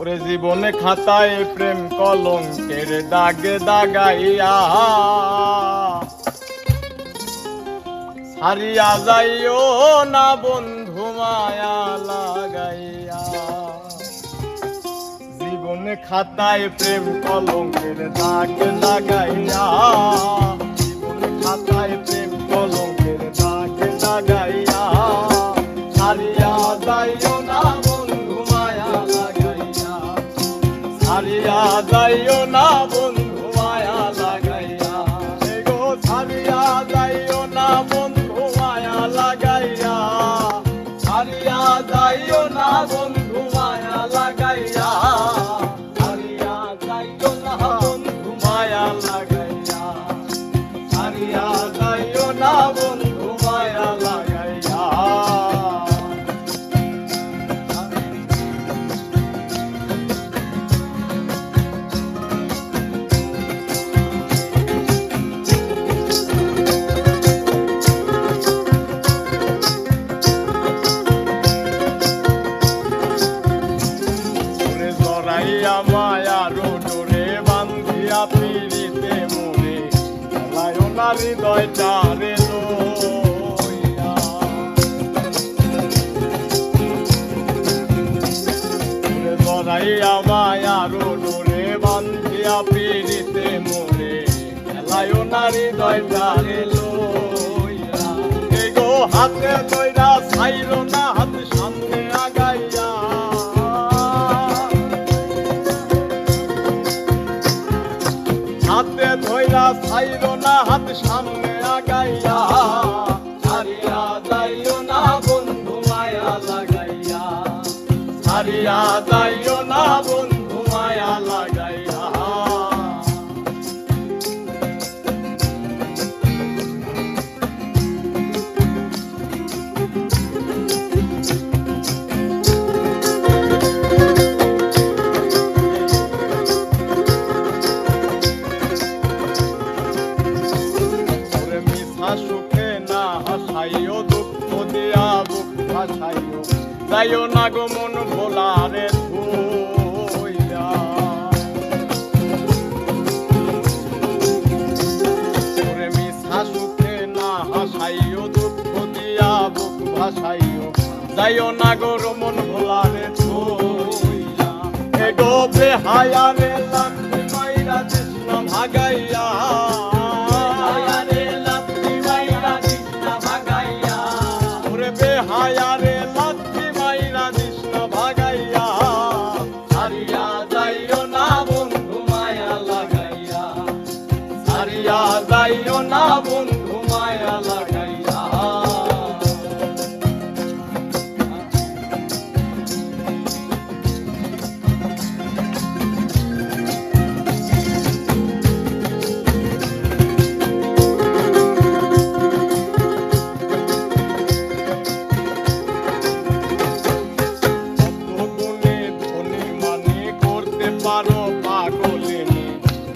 ওরে জীবনে খাতায় প্রেম কলঙ্কের দাগে দাগাইয়া হারিয়া যাইও না বন্ধু মায়া লাগাইয়া। জীবনে খাতায় প্রেম কলঙ্কের দাগে লাগাইয়া, জীবনে খাতায় প্রেম কলঙ্কের দাগে লাগাইয়া হারিয়া যাইও না বন্ধু মায়া লাগাইয়া, হারিয়া যাইও না বন্ধু মায়া লাগাইয়া। গো হারিয়া যাইও না বন্ধু মায়া লাগাইয়া, হারিয়া যাইও না বন্ধু মায়া লাগাইয়া, হারিয়া যাইও না বন্ধু মায়া লাগাইয়া, হারিয়া যাইও না বন্ধু মায়া লাগাইয়া। মায়ার ডোরে বান্ধিয়া পিড়িতে মোরে লায় না হৃদয়টারে লইয়া। জড়াইয়া মায়ার ডোরে বান্ধিয়া পিড়িতে মোরে লায় না হৃদয়টারে লইয়া। গো হাতে দইরা ছাইর না হাত সামনে আগাইয়া, হাতে ধইরা ছাইর না হাত সামনে আগাইয়া হারিয়া যাইও না বন্ধু মায়া লাগাইয়া, হারিয়া যাইও না বন্ধু মায়া লাগাইয়া। সুখে না হাসাইও দুঃখ দিয়া বুক ভাসাইও যাইও না গো মন ভোলারে ধুইয়া। ওরে মিশা সুখে না হাসাইও দুঃখ দিয়া বুক ভাসাইও যাইও না গো মন ভোলারে ধুইয়া। এ গো বেহায়া রে লাগবে মাইরা কৃষ্ণ ভাগাইয়া, হায়ারে লাথি মাইরা কৃষ্ণ ভাগাইয়া হারিয়া যাইও না বন্ধু মায়া লাগাইয়া, হারিয়া যাইও না বন্ধু মায়া লাগাইয়া।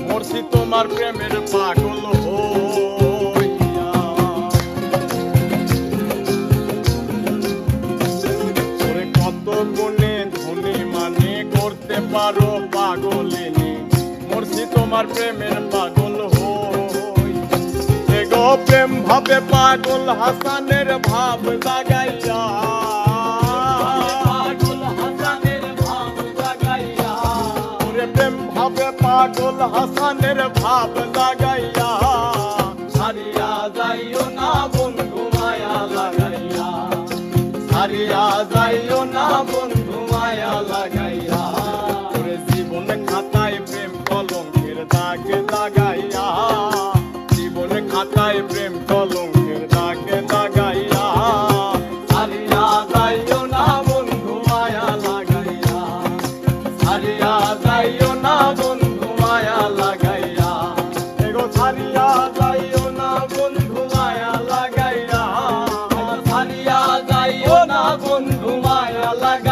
মরছি তোমার প্রেমের পাগল হইয়া। কত গুণে ধনী মানে করতে পারো পাগলিনী, মরছি তোমার প্রেমের পাগল হইয়া। গো প্রেম ভাবে পাগল হাসানের ভাব জাগাইয়া, প্রেম ভাবে পাগল হাসানের ভাব লাগাইয়া হারিয়া যাইও না বন্ধু মায়া লাগাইয়া, হারিয়া যাইও না বন্ধু মায়া লাগাইয়া। ওরে জীবন খাতায় প্রেম কলঙ্কের দাগে লাগাইয়া, জীবন খাতায় প্রেম কলঙ্কের দাগে লাগাইয়া হারিয়া যাইও না বন্ধু মায়া লাগাইয়া, হারিয়া যাইও না বন্ধু মায়া লাগাইয়া। এগো হারিয়া যাইও না বন্ধু মায়া লাগাইয়া, হারিয়া যাইও না বন্ধু মায়া লাগাইয়া।